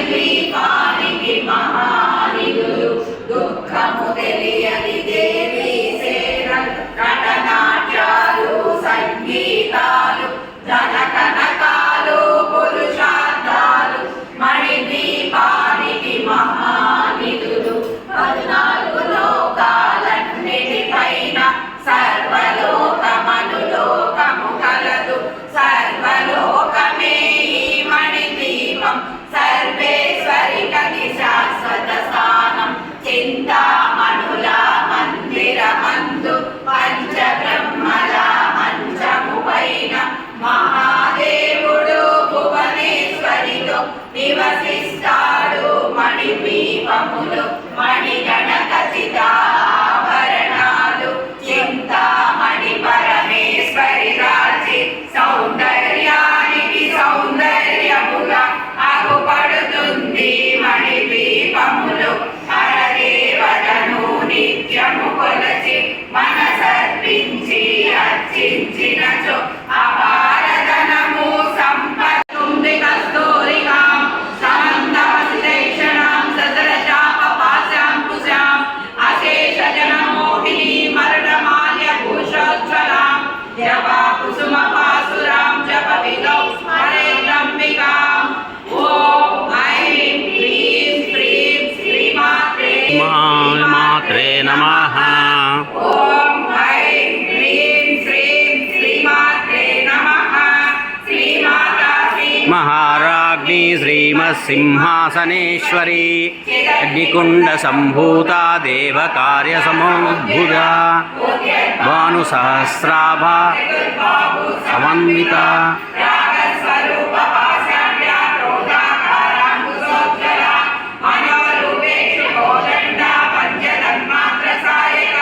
మణిద్వీపానికి మహానిధులు దుఃఖము తెలియని దేవి సేనలు నటనాట్యాలు సంగీతాలు ధన కనకాలు పురుషార్థాలు మణిద్వీపానికి మహానిధులు 14 లోకాలన్నిటిపైన సర్వలోకమనులోకము కలదు సర్వలోకమే ఈ మణిద్వీపం సర్వేశ్వరి కది శాశ్వత స్థానం చింతామణుల మందిరమందు పంచబ్రహ్మల మంచము పైన మహాదేవుడు భువనేశ్వరితో నివసిస్తాడు మణిద్వీపములు మణిగణ ఖచ్చితాభరణాలు చింతామణి పరమేశ్వరి రాజి సౌందర్యానికి సౌందర్యముగా అగుపడుతుంది మణిద్వీపములు హరదేవతను నిత్యము కొలచి మనసర్పించి అర్చించినచో అపారధనము సంపత్తుంది కస్తూరికాం సమంతవసిదేక్షణాం సదరచాపపాశాం కుశాం అశేష జనమోహిని మరణమాల్య భూషోజ్వలాం జపా కుసుమ పాసురాం జప విదౌ స్మరేద్రంబికాం ఓం ఐం హ్రీం శ్రీం శ్రీమాత్రే నమః ఓం ఐం హ్రీం శ్రీం శ్రీమాత్రే నమః శ్రీమాతా మహారాజ్ఞి శ్రీమత్సింహాసనేశ్వరి అగ్నికుండ సంభూతా దేవకార్య సమోద్భుత భానుసహస్రాభ సమన్విత రాగస్వరూప పాశాఢ్య క్రోధాకారాంకుశోజ్వల మనోరూపేషు కోదండ పంచతన్మాత్ర సాయక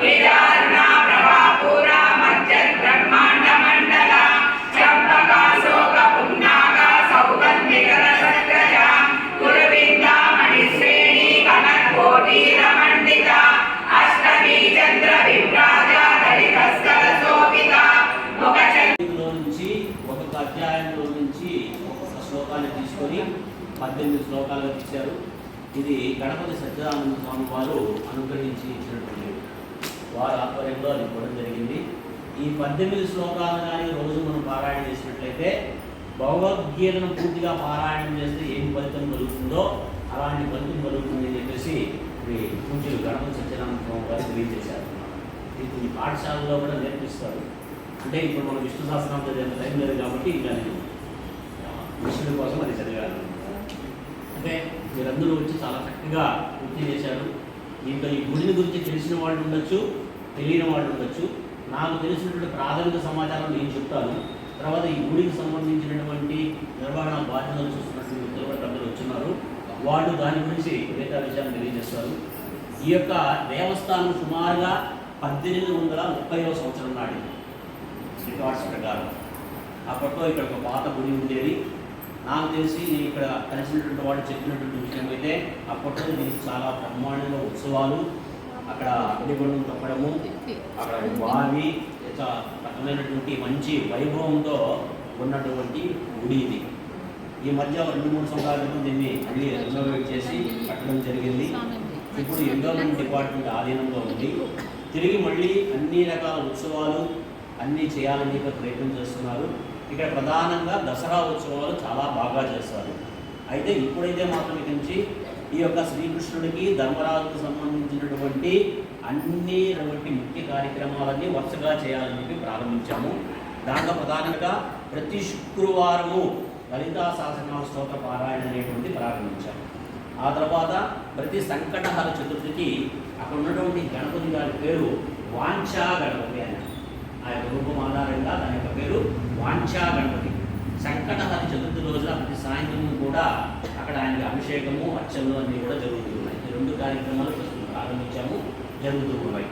విదారుణ ప్రభాపూర మధ్యత్ బ్రహ్మాండ మండల చంపకాశోక పున్నాగ సౌగంధికర సత్రజ కురువిందామణి శ్రేణి కనకోటి రమండిత అష్టమి చంద్ర విభ్రాజ దళితస్కల శోభిత ముఖ లో నుంచి ఒక్కొక్క అధ్యాయంలో నుంచి ఒక్కొక్క శ్లోకాన్ని తీసుకొని 18 శ్లోకాలుగా ఇచ్చారు. ఇది గణపతి సత్యనారాయణ స్వామి వారు అనుగ్రహించి ఇచ్చినటువంటి వారి ఆధ్వర్యంలో అది ఇవ్వడం జరిగింది. ఈ 18 శ్లోకాలు కానీ రోజు మనం పారాయణ చేసినట్లయితే భగవద్గీతను పూర్తిగా పారాయణం చేస్తే ఏం ఫలితం కలుగుతుందో అలాంటి ఫలితం కలుగుతుంది అని చెప్పేసి పూజ్యులు గణపతి సత్యనారాయణ స్వామి వారు తెలియజేశారు. ఇది ఈ పాఠశాలలో కూడా నేర్పిస్తారు. అంటే ఇప్పుడు మనం విష్ణు సహస్రనామం చదివే టైం లేదు కాబట్టి ఇంకా నేను విష్ణుడి కోసం అది చదివాను. అంటే మీరందరూ వచ్చి చాలా చక్కగా పూర్తి చేశారు. ఇంకా ఈ గుడిని గురించి తెలిసిన వాళ్ళు ఉండొచ్చు, తెలియని వాళ్ళు ఉండొచ్చు. నాకు తెలిసినటువంటి ప్రాథమిక సమాచారం నేను చెప్తాను. తర్వాత ఈ గుడికి సంబంధించినటువంటి నిర్వహణ బాధ్యతలు చూస్తున్నటువంటి మిత్రులు అందరూ వచ్చున్నారు. వాళ్ళు దాని గురించి మిగతా విషయాన్ని తెలియజేస్తారు. ఈ యొక్క దేవస్థానం సుమారుగా 1830వ సంవత్సరం నాటిది రికార్డ్స్ ప్రకారం. అప్పట్లో ఇక్కడ ఒక పాత గుడి ఉండేది. నాకు తెలిసి ఇక్కడ కలిసినటువంటి వాళ్ళు చెప్పినటువంటి విషయం అయితే అప్పట్లో దీనికి చాలా బ్రహ్మాండంగా ఉత్సవాలు, అక్కడ అగ్నిగుండం తప్పడము, అక్కడ బావి, రకమైనటువంటి మంచి వైభవంతో ఉన్నటువంటి గుడి ఇది. ఈ మధ్య 2-3 సంవత్సరాల దీన్ని మళ్ళీ రెనోవేట్ చేసి కట్టడం జరిగింది. ఇప్పుడు ఎండోమెంట్ డిపార్ట్మెంట్ ఆధీనంలో ఉంది. తిరిగి మళ్ళీ అన్ని రకాల ఉత్సవాలు అన్నీ చేయాలని ప్రయత్నం చేస్తున్నారు. ఇక్కడ ప్రధానంగా దసరా ఉత్సవాలు చాలా బాగా చేస్తారు. అయితే ఇప్పుడైతే మాత్రం ఇక నుంచి ఈ యొక్క శ్రీకృష్ణుడికి ధర్మరాజుకు సంబంధించినటువంటి అన్ని ముఖ్య కార్యక్రమాలన్నీ వరుసగా చేయాలని చెప్పి ప్రారంభించాము. దాంట్లో ప్రధానంగా ప్రతి శుక్రవారము లలితా సహస్రనామ స్తోత్ర పారాయణ అనేటువంటి ప్రారంభించాము. ఆ తర్వాత ప్రతి సంకటహర చతుర్థికి అక్కడ ఉన్నటువంటి గణపతి గారి పేరు వాంఛా గణపతి అని, ఆ యొక్క రూపం ఆధారంగా దాని యొక్క పేరు వాంఛా గణపతి. సంకటహర చతుర్థి రోజున ప్రతి సాయంత్రం కూడా అక్కడ ఆయనకి అభిషేకము, అర్చనలు అన్నీ కూడా జరుగుతూ ఉన్నాయి. ఈ 2 కార్యక్రమాలు ప్రారంభించాము, జరుగుతూ ఉన్నాయి.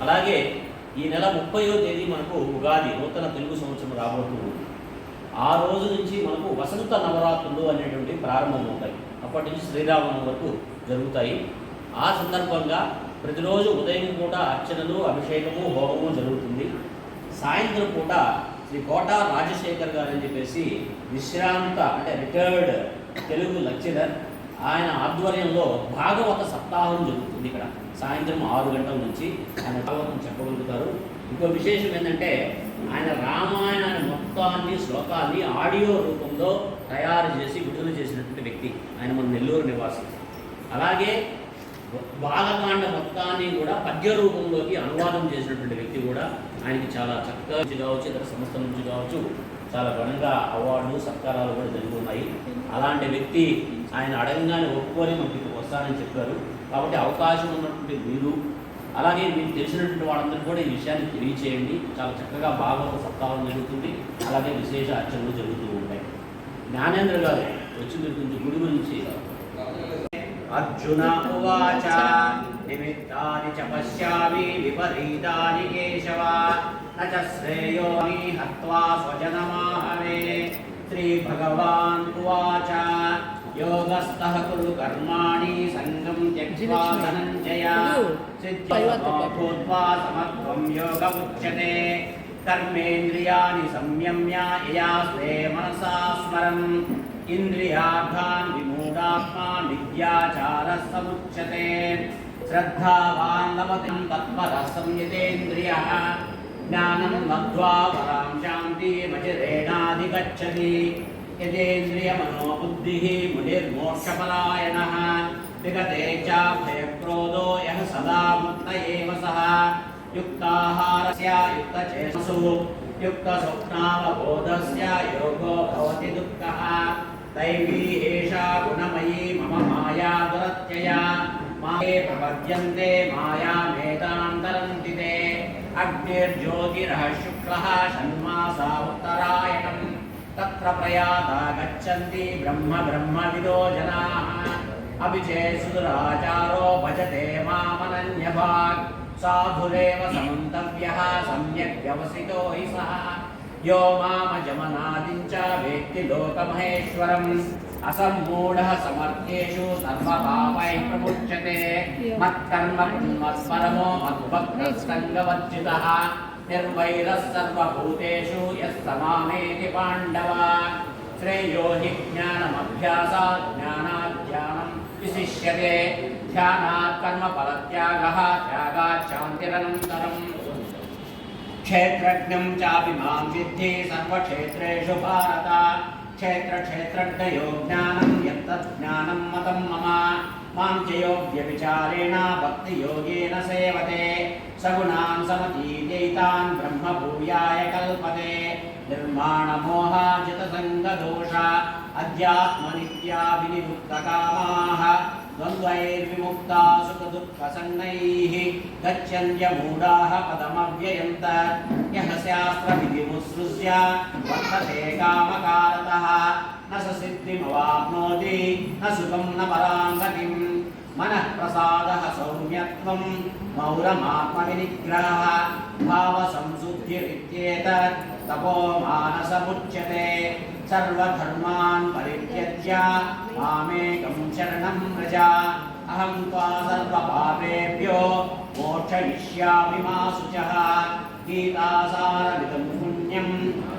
అలాగే ఈ నెల 30వ తేదీ మనకు ఉగాది, నూతన తెలుగు సంవత్సరం రాబోతూ ఉంది. ఆ రోజు నుంచి మనకు వసంత నవరాత్రులు అనేటువంటి ప్రారంభమవుతాయి. అప్పటి నుంచి శ్రీరామనవమి వరకు జరుగుతాయి. ఆ సందర్భంగా ప్రతిరోజు ఉదయం పూట అర్చనలు, అభిషేకము, హోమము జరుగుతుంది. సాయంత్రం పూట శ్రీ కోట రాజశేఖర్ గారు అని చెప్పేసి విశ్రాంత అంటే రిటైర్డ్ తెలుగు లెక్చరర్, ఆయన ఆధ్వర్యంలో భాగవత సప్తాహం జరుగుతుంది. ఇక్కడ సాయంత్రం 6 గంటల నుంచి ఆయన భాగవతం చెప్పగలుగుతారు. ఇంకో విశేషం ఏంటంటే ఆయన రామాయణాన్ని మొత్తాన్ని శ్లోకాన్ని ఆడియో రూపంలో తయారు చేసి విడుదల చేసినటువంటి వ్యక్తి. ఆయన మన నెల్లూరు నివాసి. అలాగే బాలకాండ మొత్తాన్ని కూడా పద్య రూపంలోకి అనువాదం చేసినటువంటి వ్యక్తి కూడా. ఆయనకి చాలా చక్కగా నుంచి కావచ్చు, ఇతర సంస్థ నుంచి కావచ్చు చాలా ఘనంగా అవార్డులు సత్కారాలు కూడా జరుగుతున్నాయి. అలాంటి వ్యక్తి ఆయన అడగంగానే ఒప్పుకొని మనకి వస్తానని చెప్పారు. కాబట్టి అవకాశం ఉన్నటువంటి మీరు, అలాగే మీకు తెలిసినటువంటి వాళ్ళందరూ కూడా ఈ విషయాన్ని తెలియచేయండి. చాలా చక్కగా భాగవత సప్తాహం జరుగుతుంది. అలాగే విశేష అర్చనలు జరుగుతూ ఉంటాయి. జ్ఞానేంద్ర గారు వచ్చి మీరు కొంచెం గుడి గురించి. అర్జున ఉవాచ నిమిత్తాని చ పశ్యామి విపరీతాని కేశవ న చ శ్రేయోని హత్వా స్వజనమాహవే. శ్రీ భగవాన్ ఉవాచ యోగస్థః కురు కర్మాణి సంగం త్యక్త్వా ధనంజయ సిద్ధ్యా సమత్వం యోగముచ్యతే. కర్మేంద్రియాణి సంయమ్య యయాస్తే మనసా స్మరన్ ఇంద్రియార్థాన్ విమూఢాత్మా మిథ్యాచారః సముచ్యతే. శ్రద్ధావాన్ లభతే తత్పరః సంయతేంద్రియః జ్ఞానం లబ్ధ్వా పరాం శాంతిమచిరేణాధిగచ్చతి. యదేంద్రియమనోబుద్ధిః మునిర్మోక్షపలాయనః విగతే చాభయక్రోధో యః సదా ముక్త ఏవ సః. యుక్తాహారస్య యుక్తచేతసో యుక్తస్వప్నావబోధస్య యోగో భవతి దుఃఖః. దైవీ ఏషా గుణమయీ మమ మాయా దురత్యయా మాయే ప్రపద్యంతే మాయామేతాం తరంతి తే. అగ్నిర్జ్యోతిరః శుక్లః షణ్మాసా ఉత్తరాయణం తత్ర ప్రయాతా గచ్చంతి బ్రహ్మ బ్రహ్మవిదో జనాః. అభిచేసుదురాచారో భజతే మామనన్యభాగ్ సాధురేవ సమంతవ్యః సమ్యక్ వ్యవసితో హి సః. యో మామజమనాదిం చ వేత్తి లోకమహేశ్వరం అసమ్మూఢః సమర్థ్యేషు సర్వపాపైః ప్రముచ్యతే. మత్కర్మ మత్పరమో మద్భక్తః సంగవర్జితః నిర్వైరः సర్వభూతేషు యః సమామేతి పాండవ. శ్రేయో హి జ్ఞానమభ్యాసాత్ జ్ఞానాత్ ధ్యానం విశిష్యతే. ధ్యానాత్ కర్మఫలత్యాగః త్యాగాత్ శాంతిరనంతరం. క్షేత్రజ్ఞం చాపి మాం విద్ధి సర్వక్షేత్రేషు భారత. క్షేత్రక్షేత్రజ్ఞయో జ్ఞానం యత్తజ్ఞానం మతం మమ. మాం చ యో వ్యభిచారేణ భక్తియోగేన సేవతే సగుణాన్ సమతీతైతాన్ బ్రహ్మభూయాయ కల్పతే. నిర్మాణమోహాజితసంగదోష అధ్యాత్మనిత్యా వినివృత్తకామాః ద్వంద్వైర్విముక్తా సుఖదుఃఖసన్నైః గచ్చన్యమూఢాః పదమవ్యయం తత్. యః శాస్త్రవిధిముత్సృజ్య వర్తతే కామకారతః న స సిద్ధిమవాప్నోతి న సుఖం న పరాం గతిం. మనః ప్రసాదః సౌమ్యత్వం మౌరమాత్మవినిగ్రహः భావసంశుద్ధిరిత్యేతత్ తపో మానసముచ్యతే. సర్వధర్మాన్ పరిత్యజ్య మామేకం శరణం వ్రజ. అహం త్వా సర్వపాపేభ్యో మోక్షయిష్యామి మా శుచః. గీతాసారమిదం పుణ్యం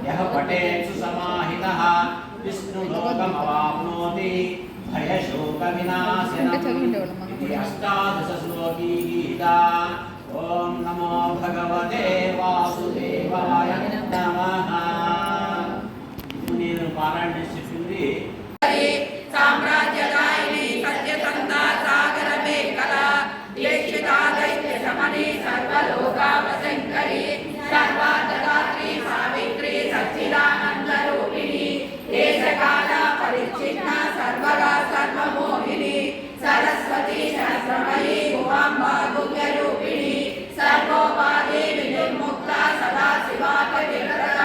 యః పఠేత్ సుసమాహితః విష్ణులోకమవాప్నోతి భయశోకవినాశనం. ఇది అష్టాదశశ్లోకీ గీతా. ఓం నమో భగవతే వాసుదేవాయ నమః. నేను పారాయణ చెప్పింది. సామ్రాజ్యదాయిని సత్యసంతా సాగర మేఖల దీక్షితా దైత్య శమని సర్వలోకావశంకరి సర్వార్థదాత్రి సావిత్రి సచ్చిదానంద రూపిణి దేశకాల పరిచ్ఛిన్న సర్వగా సర్వమోహిని సరస్వతి సహస్రమయీ ఉమాంబా గుహ్య రూపిణి సర్వోపాధి వినిర్ముక్త సదా శివాక విగ్రహ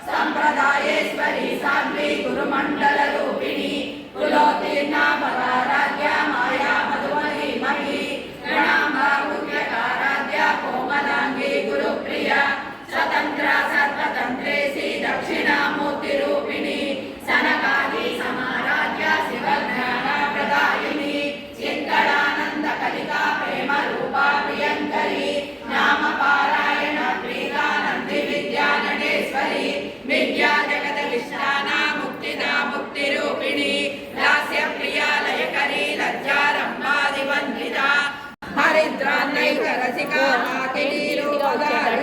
సంప్రదాయేశ్వరి సాధ్వి గురుమండల రూపిణి కులోత్తీర్ణ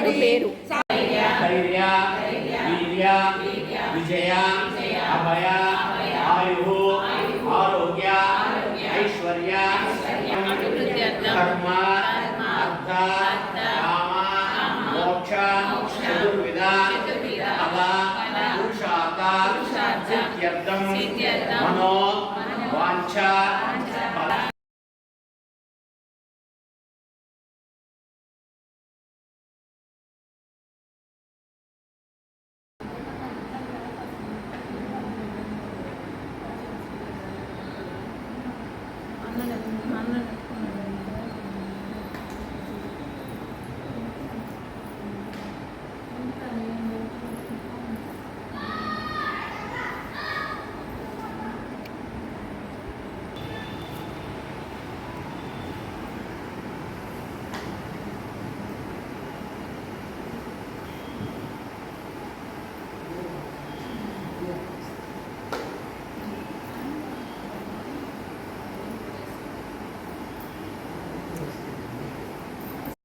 పేరు పేరు ధైర్య వీర్య విజయ అభయ ఆయు ఆరోగ్య ఐశ్వర్య కర్మ అర్థ కామ మోక్ష చతుర్విధ ఫల పురుషార్థ సిద్ధ్యర్థం మనో వాంఛ